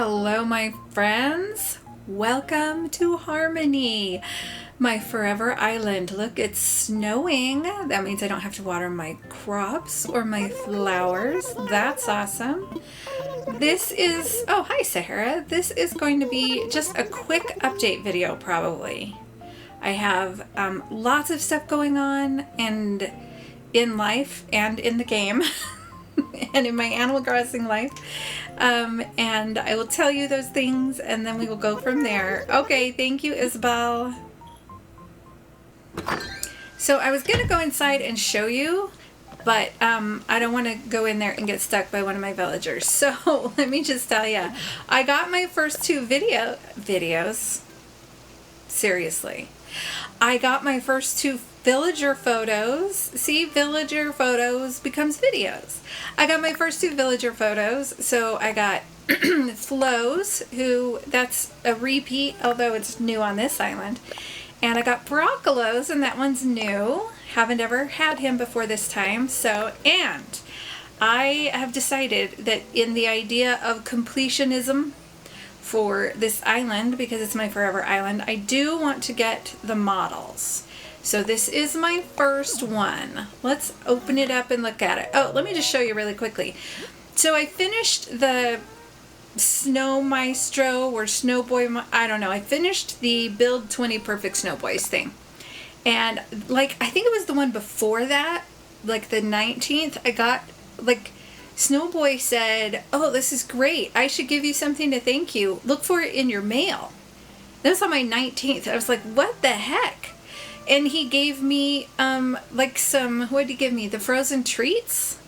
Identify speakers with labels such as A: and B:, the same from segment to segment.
A: Hello, my friends. Welcome to Harmony, my forever island. Look, it's snowing. That means I don't have to water my crops or my flowers. That's awesome. This is, oh, hi, Sahara. This is going to be just a quick update video, probably. I have lots of stuff going on and in life and in the game and in my Animal Crossing life. And I will tell you those things and then we will go from there. Okay, thank you, Isabel. So I was going to go inside and show you, but I don't want to go in there and get stuck by one of my villagers. So let me just tell you, I got my first two videos. Seriously. I got my first two villager photos. See, villager photos becomes videos. I got my first two villager photos. So I got Flo's, who that's a repeat, although it's new on this island. And I got Broccolos, and that one's new. Haven't ever had him before this time. So, and I have decided that in the idea of completionism for this island, because it's my forever island, I do want to get the models. So this is my first one. Let's open it up and look at it. Oh, let me just show you really quickly. So I finished the Snow Maestro or Snow Boy, I don't know. I finished the Build 20 Perfect Snow Boys thing. And like, I think it was the one before that, like the 19th, I got like, Snowboy said, oh, this is great. I should give you something to thank you. Look for it in your mail. That was on my 19th. I was like, what the heck? And he gave me, like some, what did he give me? The frozen treats?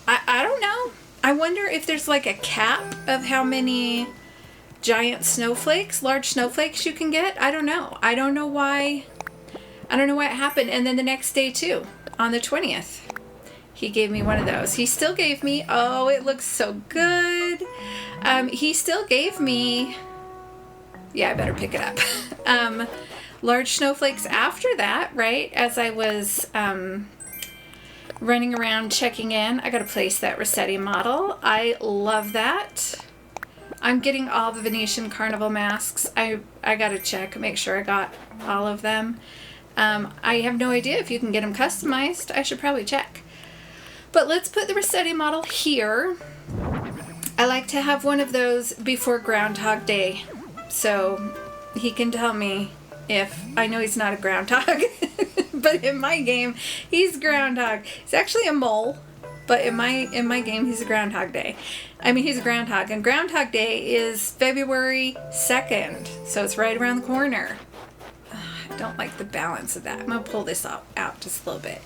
A: I don't know. I wonder if there's like a cap of how many giant snowflakes, large snowflakes you can get. I don't know. I don't know why it happened. And then the next day too, on the 20th. He gave me one of those. He still gave me, oh, it looks so good. He still gave me, yeah, I better pick it up. Large snowflakes after that, right? As I was running around checking in, I got to place that Rossetti model. I love that. I'm getting all the Venetian Carnival masks. I got to check, make sure I got all of them. I have no idea if you can get them customized. I should probably check. But let's put the Rossetti model here. I like to have one of those before Groundhog Day, so he can tell me if, I know he's not a groundhog, but in my game, he's groundhog. He's actually a mole, but in my game, he's a Groundhog Day. I mean, he's a groundhog, and Groundhog Day is February 2nd, so it's right around the corner. I don't like the balance of that. I'm going to pull this out just a little bit.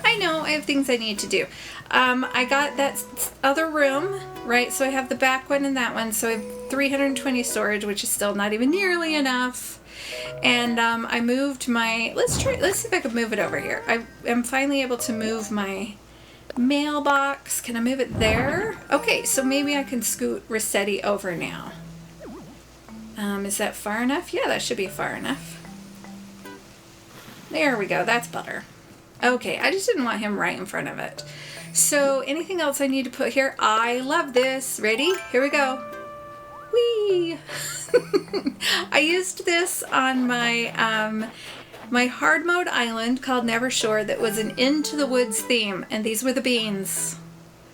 A: I know I have things I need to do. I got that other room, right? So I have the back one and that one. So I have 320 storage, which is still not even nearly enough. And I moved my, let's see if I can move it over here. I am finally able to move my mailbox. Can I move it there? Okay, so maybe I can scoot Rossetti over now. Is that far enough? Yeah, that should be far enough. There we go. That's better. Okay, I just didn't want him right in front of it. So anything else I need to put here? I love this. Ready? Here we go. Whee! I used this on my my hard mode island called Nevershore that was an Into the Woods theme, and these were the beans.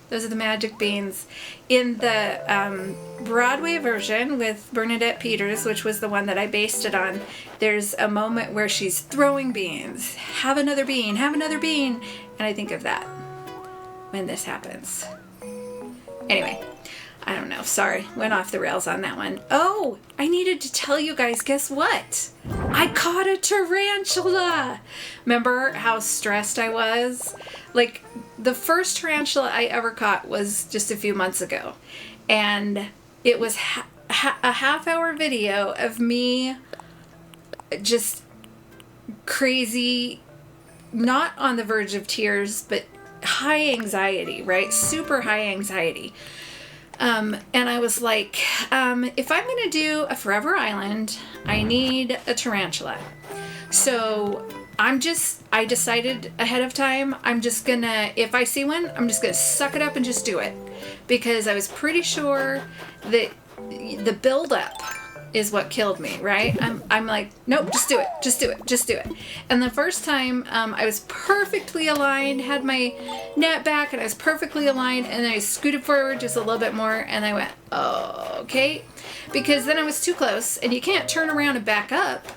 A: Those are the magic beans. In the Broadway version with Bernadette Peters, which was the one that I based it on, there's a moment where she's throwing beans. Have another bean, have another bean. And I think of that when this happens. Anyway, I don't know. Sorry, went off the rails on that one. Oh, I needed to tell you guys, guess what? I caught a tarantula. Remember how stressed I was? Like, the first tarantula I ever caught was just a few months ago. And it was a half-hour video of me just crazy, not on the verge of tears, but high anxiety, right? Super high anxiety. And I was like, if I'm going to do a forever island, I need a tarantula. So I decided ahead of time, I'm just gonna, if I see one, I'm just gonna suck it up and just do it. Because I was pretty sure that the buildup is what killed me, right? I'm like, nope, just do it, just do it, just do it. And the first time I was perfectly aligned, had my net back, and I was perfectly aligned, and then I scooted forward just a little bit more, and I went, oh, okay. Because then I was too close, and you can't turn around and back up,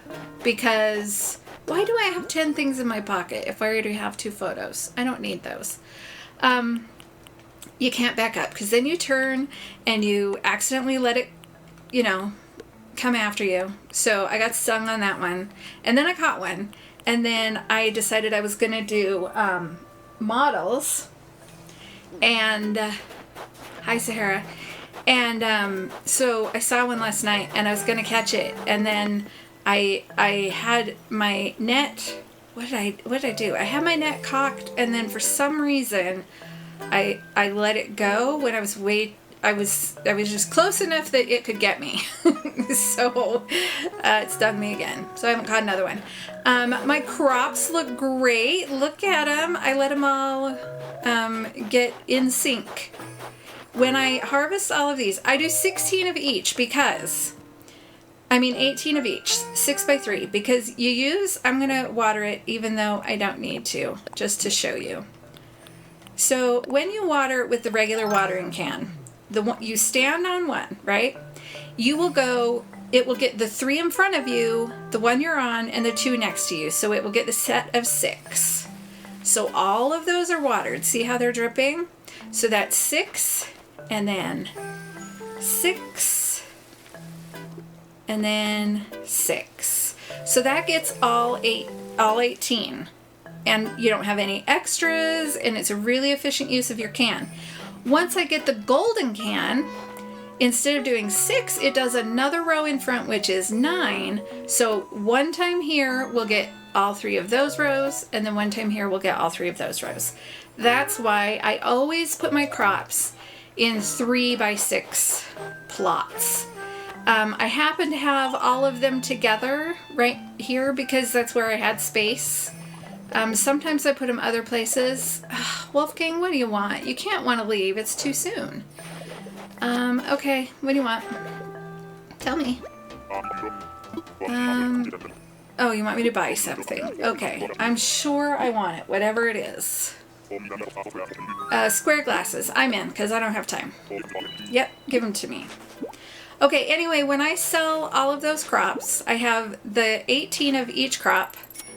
A: because why do I have 10 things in my pocket if I already have 2 photos? I don't need those. You can't back up, because then you turn, and you accidentally let it, you know, come after you. So I got stung on that one, and then I caught one, and then I decided I was gonna do models, and hi Sahara, and so I saw one last night, and I was gonna catch it, and then I had my net. What did I do? I had my net cocked, and then for some reason I let it go when I was I was just close enough that it could get me. So it stung me again. So I haven't caught another one. My crops look great. Look at them. I let them all get in sync. When I harvest all of these, I do 16 of each because, 18 of each, 6 by 3, because I'm going to water it even though I don't need to, just to show you. So when you water with the regular watering can, you stand on one, right? It will get the 3 in front of you, the one you're on, and the 2 next to you. So it will get the set of 6. So all of those are watered. See how they're dripping? So that's 6, and then 6, and then 6. So that gets all 18. And you don't have any extras, and it's a really efficient use of your can. Once I get the golden can, instead of doing 6, it does another row in front, which is 9. So one time here, we'll get all 3 of those rows, and then one time here, we'll get all 3 of those rows. That's why I always put my crops in 3 by 6 plots. I happen to have all of them together right here because that's where I had space. Sometimes I put them other places. Wolfgang, what do you want? You can't want to leave. It's too soon. Okay, what do you want? Tell me. Oh, you want me to buy something? Okay, I'm sure I want it, whatever it is. Square glasses. I'm in, because I don't have time. Yep, give them to me. Okay, anyway, when I sell all of those crops, I have the 18 of each crop.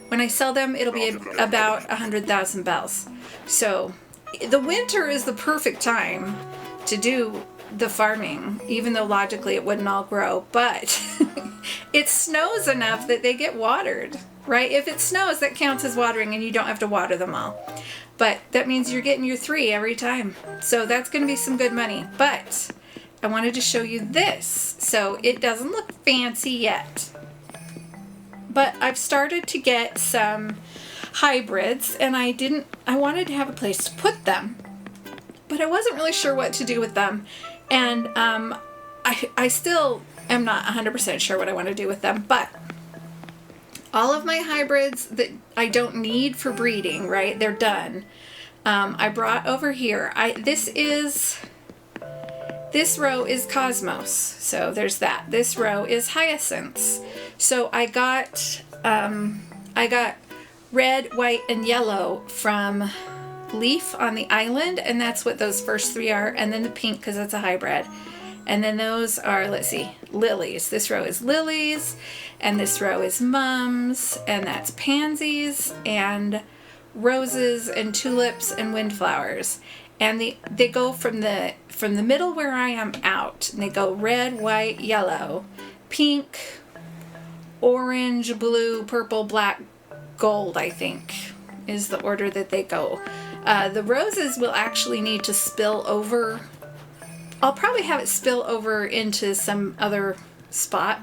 A: When I sell them, it'll be about 100,000 bells. So the winter is the perfect time to do the farming, even though logically it wouldn't all grow. But it snows enough that they get watered, right? If it snows, that counts as watering, and you don't have to water them all. But that means you're getting your 3 every time. So that's going to be some good money. But I wanted to show you this. So it doesn't look fancy yet. But I've started to get some hybrids, and I wanted to have a place to put them, but I wasn't really sure what to do with them. And I still am not 100% sure what I want to do with them, but all of my hybrids that I don't need for breeding, right? They're done. I brought over here. This row is Cosmos, so there's that. This row is Hyacinths. So I got red, white, and yellow from Leaf on the island, and that's what those first 3 are, and then the pink because it's a hybrid. And then those are, let's see, lilies. This row is lilies, and this row is mums, and that's pansies, and roses, and tulips, and windflowers. And they go from the middle where I am out, and they go red, white, yellow, pink, orange, blue, purple, black, gold, I think, is the order that they go. The roses will actually need to spill over. I'll probably have it spill over into some other spot.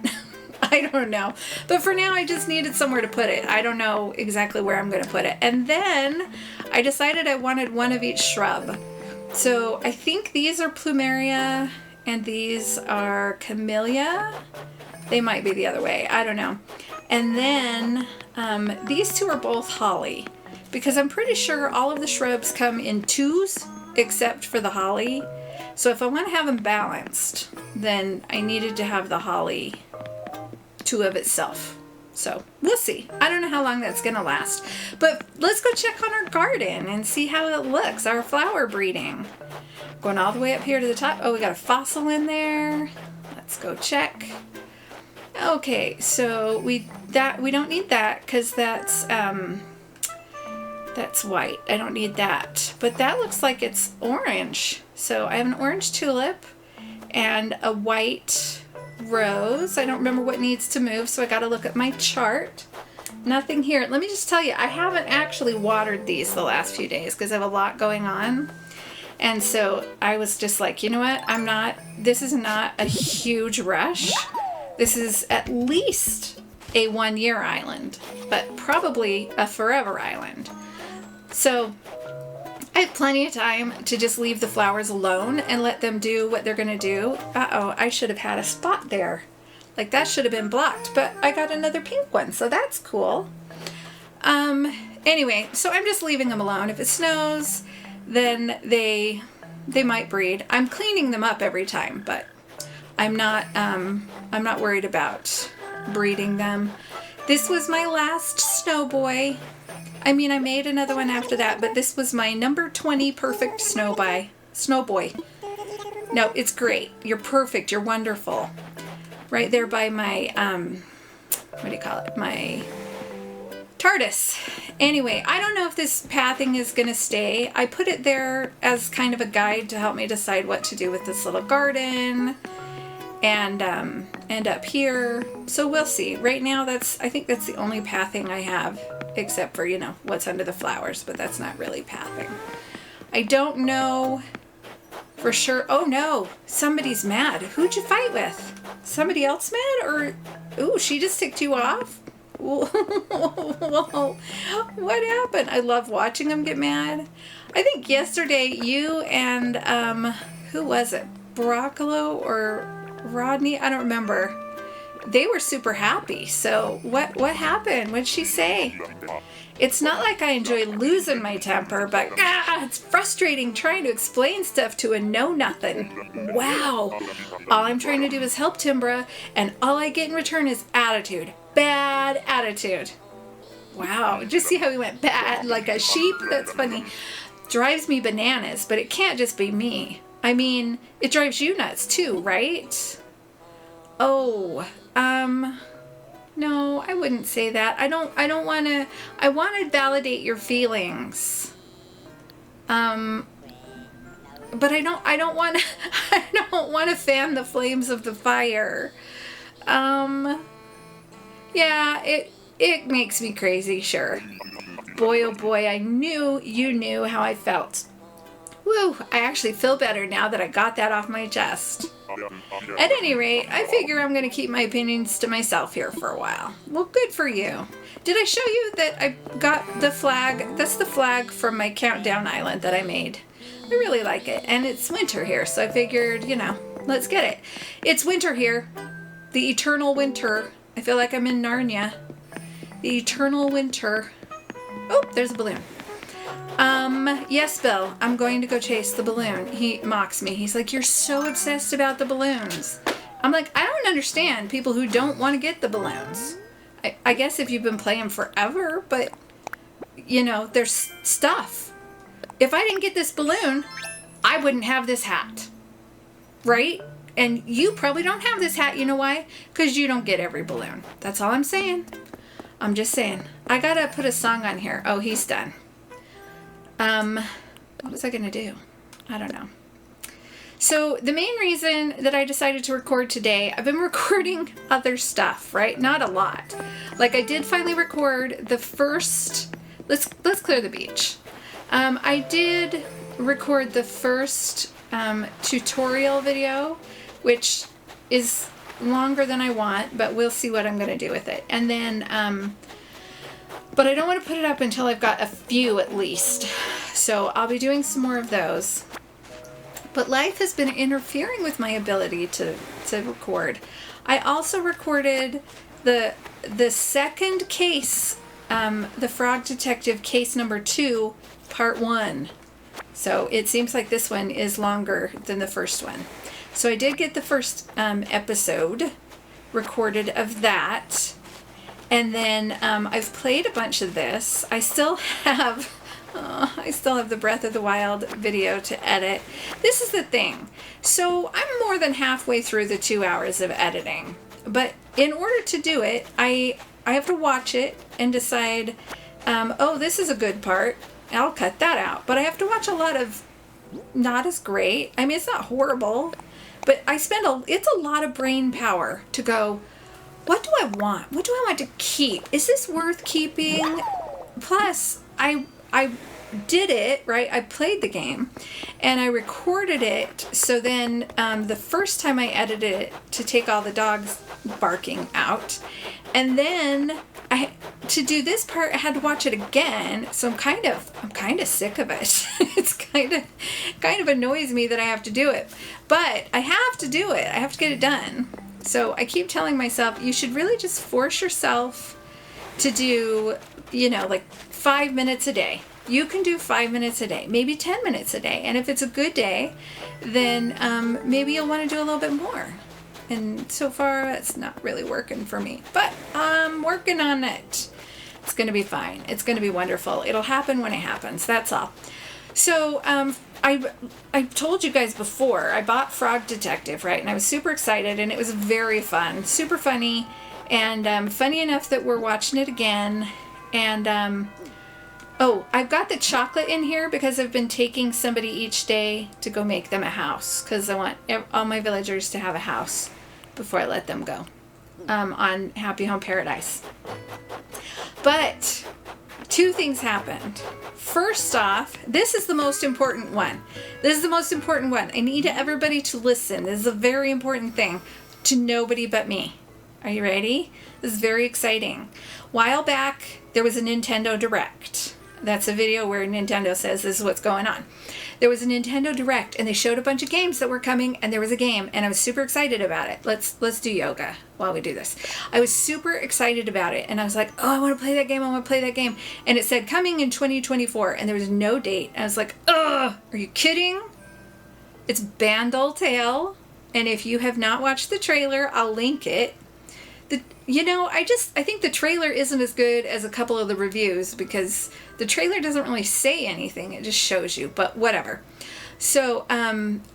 A: I don't know. But for now, I just needed somewhere to put it. I don't know exactly where I'm going to put it. And then I decided I wanted one of each shrub. So I think these are plumeria and these are camellia. They might be the other way. I don't know. And then these 2 are both holly, because I'm pretty sure all of the shrubs come in 2s except for the holly. So if I want to have them balanced, then I needed to have the holly two of itself. So we'll see. I don't know how long that's going to last. But let's go check on our garden and see how it looks, our flower breeding. Going all the way up here to the top. Oh, we got a fossil in there. Let's go check. Okay, so we don't need that because that's white. I don't need that. But that looks like it's orange. So I have an orange tulip and a white rose. I don't remember what needs to move, so I got to look at my chart. Nothing here. Let me just tell you, I haven't actually watered these the last few days because I have a lot going on. And so I was just like, you know what? This is not a huge rush. This is at least a 1-year island, but probably a forever island. So I have plenty of time to just leave the flowers alone and let them do what they're going to do. Uh-oh, I should have had a spot there. Like that should have been blocked, but I got another pink one, so that's cool. Anyway, so I'm just leaving them alone. If it snows, then they might breed. I'm cleaning them up every time, but I'm not worried about breeding them. This was my last snow boy. I mean, I made another one after that, but this was my number 20 perfect snow boy. No, it's great. You're perfect. You're wonderful. Right there by my, what do you call it? My TARDIS. Anyway, I don't know if this pathing is going to stay. I put it there as kind of a guide to help me decide what to do with this little garden and up here. So we'll see. Right now, I think that's the only pathing I have, except for, what's under the flowers, but that's not really pathing. I don't know for sure. Oh no, somebody's mad. Who'd you fight with? Somebody else mad? Or, ooh, she just ticked you off? Whoa. What happened? I love watching them get mad. I think yesterday you and, who was it? Broccolo or Rodney? I don't remember. They were super happy. So what happened? What'd she say? It's not like I enjoy losing my temper, but it's frustrating trying to explain stuff to a know-nothing. Wow. All I'm trying to do is help Timbra, and all I get in return is attitude. Bad attitude. Wow. Just see how he went bad like a sheep? That's funny. Drives me bananas, but it can't just be me. I mean, it drives you nuts too, right? Oh, no, I wouldn't say that. I want to validate your feelings. But I don't want to fan the flames of the fire. Yeah, it makes me crazy, sure. Boy, oh boy, I knew you knew how I felt. Woo, I actually feel better now that I got that off my chest. At any rate, I figure I'm going to keep my opinions to myself here for a while. Well, good for you. Did I show you that I got the flag? That's the flag from my countdown island that I made. I really like it. And it's winter here, so I figured, let's get it. It's winter here. The eternal winter. I feel like I'm in Narnia. The eternal winter. Oh, there's a balloon. Yes, Bill, I'm going to go chase the balloon. He mocks me. He's like, you're so obsessed about the balloons. I'm like, I don't understand people who don't want to get the balloons. I guess if you've been playing forever, but, there's stuff. If I didn't get this balloon, I wouldn't have this hat. Right? And you probably don't have this hat. You know why? Because you don't get every balloon. That's all I'm saying. I'm just saying. I gotta put a song on here. Oh, he's done. What was I going to do? I don't know. So the main reason that I decided to record today, I've been recording other stuff, right? Not a lot. Like I did finally record the first, let's clear the beach. I did record the first tutorial video, which is longer than I want, but we'll see what I'm going to do with it. And then, but I don't want to put it up until I've got a few at least. So I'll be doing some more of those. But life has been interfering with my ability to record. I also recorded the second case, the Frog Detective case number 2, part 1. So it seems like this one is longer than the first one. So I did get the first episode recorded of that. And then I've played a bunch of this. I still have the Breath of the Wild video to edit. This is the thing. So I'm more than halfway through the 2 hours of editing. But in order to do it, I have to watch it and decide, oh, this is a good part. I'll cut that out. But I have to watch a lot of not as great. I mean, it's not horrible. But it's a lot of brain power to go, what do I want? What do I want to keep? Is this worth keeping? Plus, I did it, right? I played the game and I recorded it. So then the first time I edited it to take all the dogs barking out. And then to do this part, I had to watch it again. So I'm kind of sick of it. It's kind of annoys me that I have to do it, but I have to do it. I have to get it done. So I keep telling myself, you should really just force yourself to do, like 5 minutes a day. You can do 5 minutes a day, maybe 10 minutes a day. And if it's a good day, then maybe you'll want to do a little bit more. And so far, that's not really working for me. But I'm working on it. It's going to be fine. It's going to be wonderful. It'll happen when it happens. That's all. So I told you guys before, I bought Frog Detective, right? And I was super excited, and it was very fun, super funny, and funny enough that we're watching it again. And oh, I've got the chocolate in here because I've been taking somebody each day to go make them a house, because I want all my villagers to have a house before I let them go on Happy Home Paradise. But 2 things happened. First off, this is the most important one. This is the most important one. I need everybody to listen. This is a very important thing to nobody but me. Are you ready? This is very exciting. While back, there was a Nintendo Direct. That's a video where Nintendo says this is what's going on. There was a Nintendo Direct, and they showed a bunch of games that were coming, and there was a game, and I was super excited about it. Let's do yoga while we do this. I was super excited about it, and I was like, oh, I want to play that game, I want to play that game. And it said coming in 2024, and there was no date. I was like, ugh, are you kidding? It's Bandle Tale, and if you have not watched the trailer, I'll link it. I think the trailer isn't as good as a couple of the reviews because the trailer doesn't really say anything. It just shows you, but whatever. So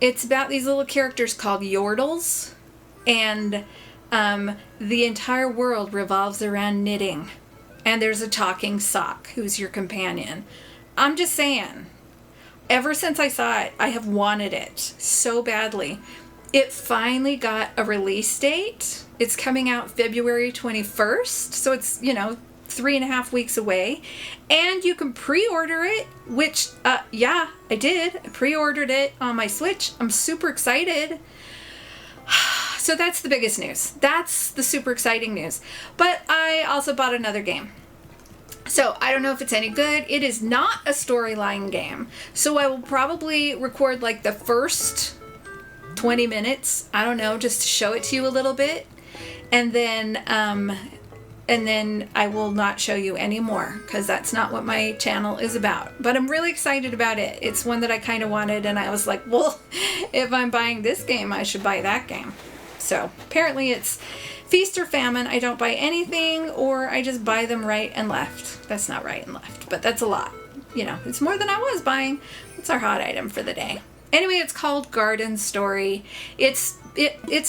A: it's about these little characters called Yordles, and the entire world revolves around knitting. And there's a talking sock who's your companion. I'm just saying, ever since I saw it, I have wanted it so badly. It finally got a release date. It's coming out February 21st, so it's, 3.5 weeks away. And you can pre-order it, which, yeah, I did. I pre-ordered it on my Switch. I'm super excited. So that's the biggest news. That's the super exciting news. But I also bought another game. So I don't know if it's any good. It is not a storyline game. So I will probably record like the first 20 minutes, I don't know, just to show it to you a little bit. And then I will not show you any more because that's not what my channel is about. But I'm really excited about it. It's one that I kind of wanted, and I was like, well, if I'm buying this game, I should buy that game. So apparently it's feast or famine. I don't buy anything, or I just buy them right and left. That's not right and left, but that's a lot. It's more than I was buying. It's our hot item for the day. Anyway, it's called Garden Story. It's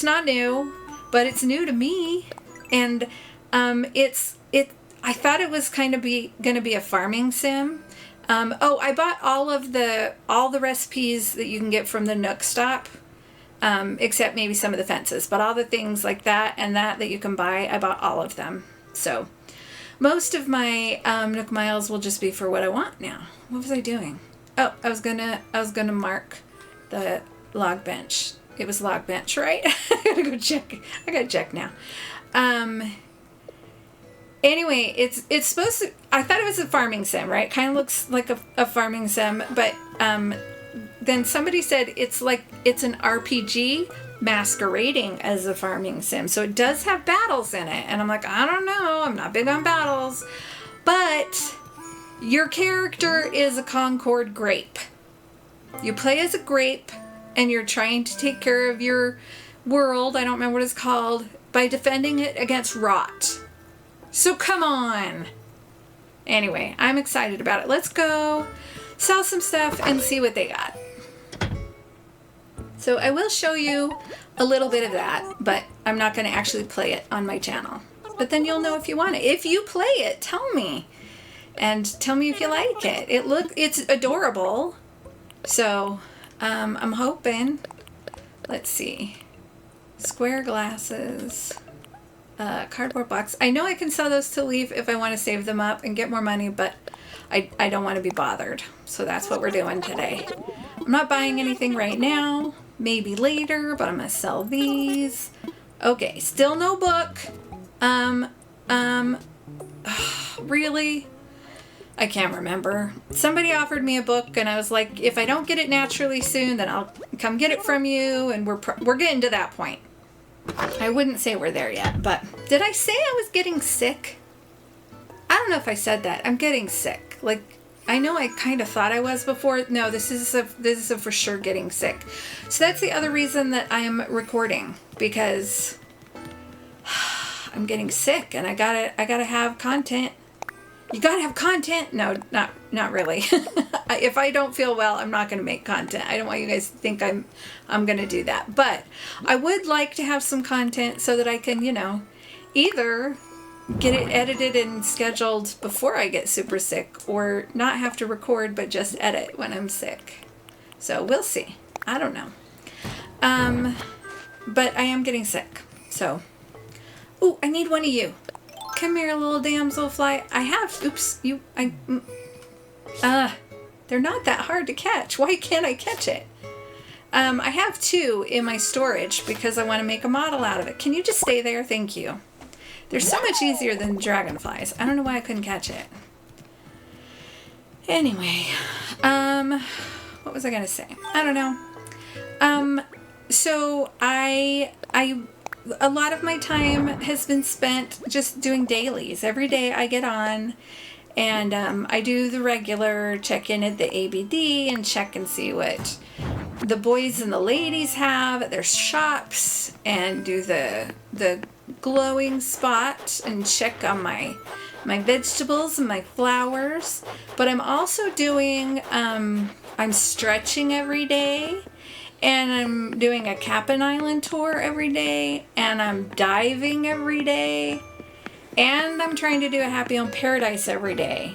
A: not new, but it's new to me, and I thought it was kind of going to be a farming sim. I bought all the recipes that you can get from the Nook Stop, except maybe some of the fences, but all the things like that and that you can buy, I bought all of them. So most of my Nook Miles will just be for what I want now. What was I doing? Oh, I was gonna mark the log bench. It was log bench, right? I gotta go check. I gotta check now. Anyway, it's supposed to. I thought it was a farming sim, right? Kind of looks like a farming sim, but then somebody said it's an RPG masquerading as a farming sim. So it does have battles in it, and I'm like, I don't know. I'm not big on battles, but your character is a Concord grape. You play as a grape, and you're trying to take care of your world, I don't remember what it's called, by defending it against rot. So come on. Anyway, I'm excited about it. Let's go sell some stuff and see what they got. So I will show you a little bit of that, but I'm not going to actually play it on my channel. But then you'll know if you want it. If you play it, tell me. And tell me if you like it. It's adorable. So I'm hoping. Let's see. Square glasses. Cardboard box. I know I can sell those to Leaf if I want to save them up and get more money, but I don't want to be bothered. So that's what we're doing today. I'm not buying anything right now. Maybe later, but I'm going to sell these. Okay, still no book. Really? I can't remember. Somebody offered me a book, and I was like, if I don't get it naturally soon, then I'll come get it from you, and we're getting to that point. I wouldn't say we're there yet, but did I say I was getting sick? I don't know if I said that. I'm getting sick. Like, I know I kind of thought I was before. No, this is a for sure getting sick. So that's the other reason that I am recording, because I'm getting sick and I gotta have content. You gotta have content. No, not really. If I don't feel well, I'm not gonna make content. I don't want you guys to think I'm gonna do that. But I would like to have some content so that I can, either get it edited and scheduled before I get super sick, or not have to record but just edit when I'm sick. So we'll see. I don't know. But I am getting sick. So, ooh, I need one of you. Come here, little damselfly. I have, they're not that hard to catch. Why can't I catch it? I have 2 in my storage because I want to make a model out of it. Can you just stay there? Thank you. They're so much easier than dragonflies. I don't know why I couldn't catch it. Anyway, what was I gonna say? I don't know. So a lot of my time has been spent just doing dailies. Every day I get on and I do the regular check in at the ABD and check and see what the boys and the ladies have at their shops, and do the glowing spot and check on my vegetables and my flowers. But I'm also doing, I'm stretching every day, and I'm doing a Cap'n Island tour every day, and I'm diving every day, and I'm trying to do a Happy Home Paradise every day,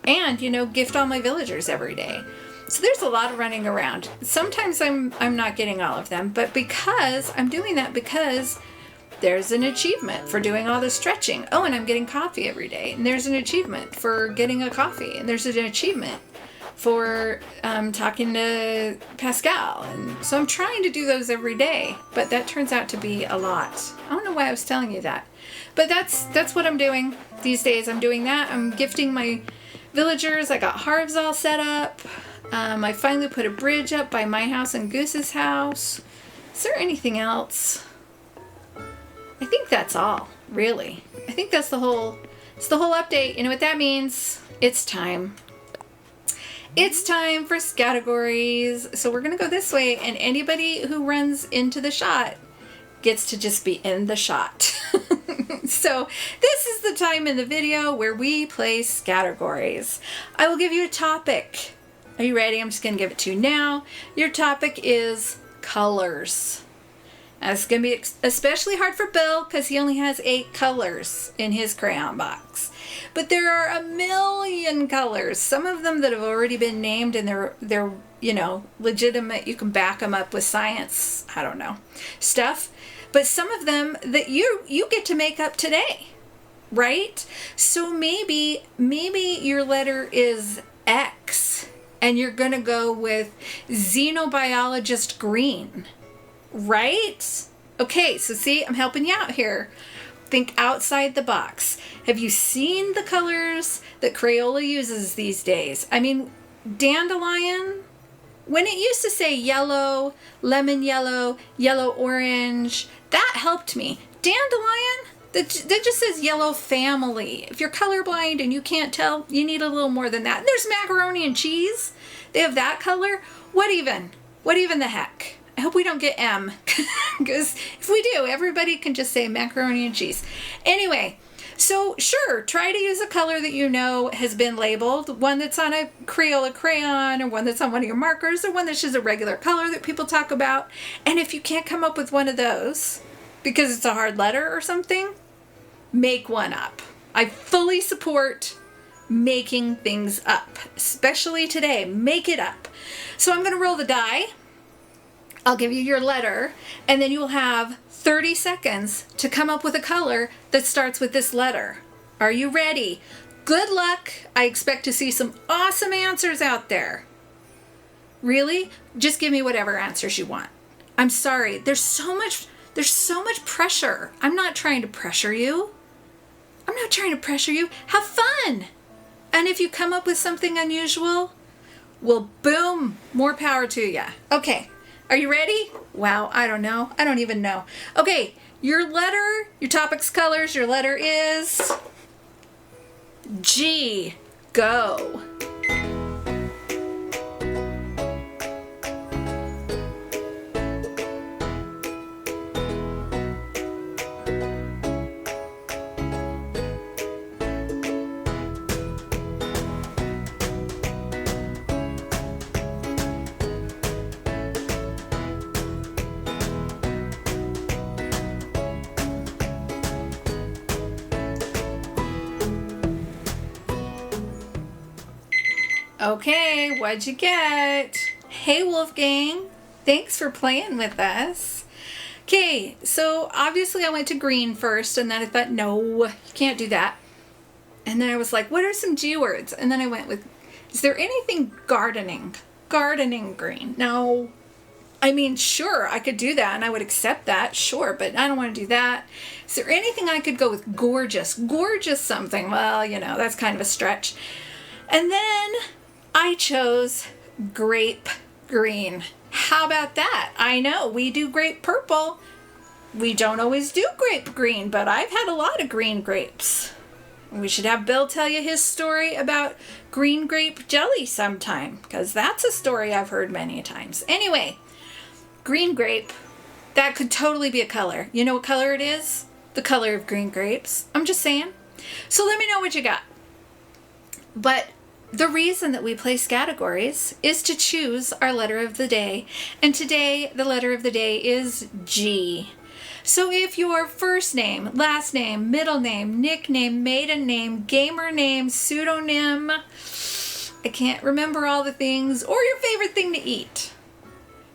A: and, gift all my villagers every day. So there's a lot of running around. Sometimes I'm not getting all of them, but because I'm doing that, because there's an achievement for doing all the stretching. Oh, and I'm getting coffee every day, and there's an achievement for getting a coffee, and there's an achievement for talking to Pascal. And so I'm trying to do those every day, but that turns out to be a lot. I don't know why I was telling you that, but that's what I'm doing these days. I'm doing that. I'm gifting my villagers. I got harves all set up. I finally put a bridge up by my house and Goose's house. Is there anything else? I think that's all, really. I think it's the whole update. You know what that means? It's time. It's time for categories. So we're going to go this way, and anybody who runs into the shot gets to just be in the shot. So this is the time in the video where we place categories. I will give you a topic. Are you ready? I'm just going to give it to you now. Your topic is colors. Now, it's going to be especially hard for Bill because he only has 8 colors in his crayon box. But there are a million colors. Some of them that have already been named, and they're legitimate. You can back them up with science, I don't know, stuff. But some of them that you get to make up today, right? So maybe your letter is X, and you're going to go with xenobiologist green. Right? Okay, so see, I'm helping you out here. Think outside the box. Have you seen the colors that Crayola uses these days? I mean, dandelion, when it used to say yellow, lemon yellow, yellow orange, that helped me. Dandelion, that just says yellow family. If you're colorblind and you can't tell, you need a little more than that. And there's macaroni and cheese. They have that color. What even? What even the heck? I hope we don't get M, because if we do, everybody can just say macaroni and cheese. Anyway, so sure, try to use a color that you know has been labeled, one that's on a Crayola crayon, or one that's on one of your markers, or one that's just a regular color that people talk about. And if you can't come up with one of those, because it's a hard letter or something, make one up. I fully support making things up, especially today. Make it up. So I'm going to roll the die. I'll give you your letter, and then you will have 30 seconds to come up with a color that starts with this letter. Are you ready? Good luck. I expect to see some awesome answers out there. Really? Just give me whatever answers you want. I'm sorry. There's so much pressure. I'm not trying to pressure you. I'm not trying to pressure you. Have fun. And if you come up with something unusual, well, boom, more power to you. Okay. Are you ready? Wow, I don't know. I don't even know. Okay, your letter, your topic's colors, your letter is G. Go. Okay, what'd you get? Hey, Wolfgang. Thanks for playing with us. Okay, so obviously I went to green first, and then I thought, no, you can't do that. And then I was like, what are some G words? And then I went with, is there anything gardening? Gardening green. No. I mean, sure, I could do that, and I would accept that, sure, but I don't want to do that. Is there anything I could go with gorgeous? Gorgeous something. Well, you know, that's kind of a stretch. And then I chose grape green. How about that? I know we do grape purple. We don't always do grape green, but I've had a lot of green grapes. We should have Bill tell you his story about green grape jelly sometime, because that's a story I've heard many times. Anyway, green grape, that could totally be a color. You know what color it is? The color of green grapes. I'm just saying. So let me know what you got. But the reason that we place categories is to choose our letter of the day. And today, the letter of the day is G. So if your first name, last name, middle name, nickname, maiden name, gamer name, pseudonym, I can't remember all the things, or your favorite thing to eat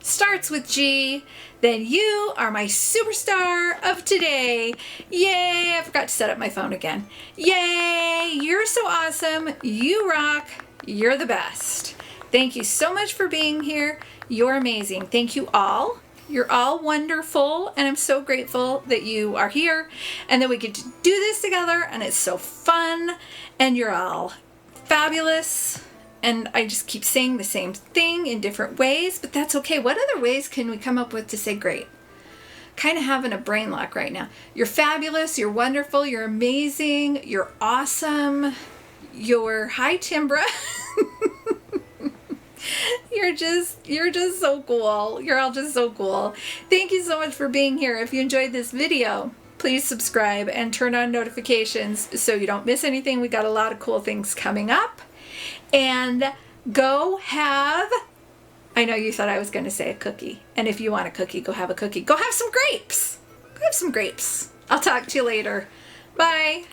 A: starts with G, then you are my superstar of today. Yay! I forgot to set up my phone again. Yay! You're so awesome. You rock. You're the best. Thank you so much for being here. You're amazing. Thank you all. You're all wonderful, and I'm so grateful that you are here and that we get to do this together, and it's so fun, and you're all fabulous. And I just keep saying the same thing in different ways, but that's okay. What other ways can we come up with to say great? Kind of having a brain lock right now. You're fabulous, you're wonderful, you're amazing, you're awesome, you're high timbra. You're just so cool. You're all just so cool. Thank you so much for being here. If you enjoyed this video, please subscribe and turn on notifications so you don't miss anything. We got a lot of cool things coming up. And go have, I know you thought I was going to say a cookie. And if you want a cookie, go have a cookie. Go have some grapes. Go have some grapes. I'll talk to you later. Bye.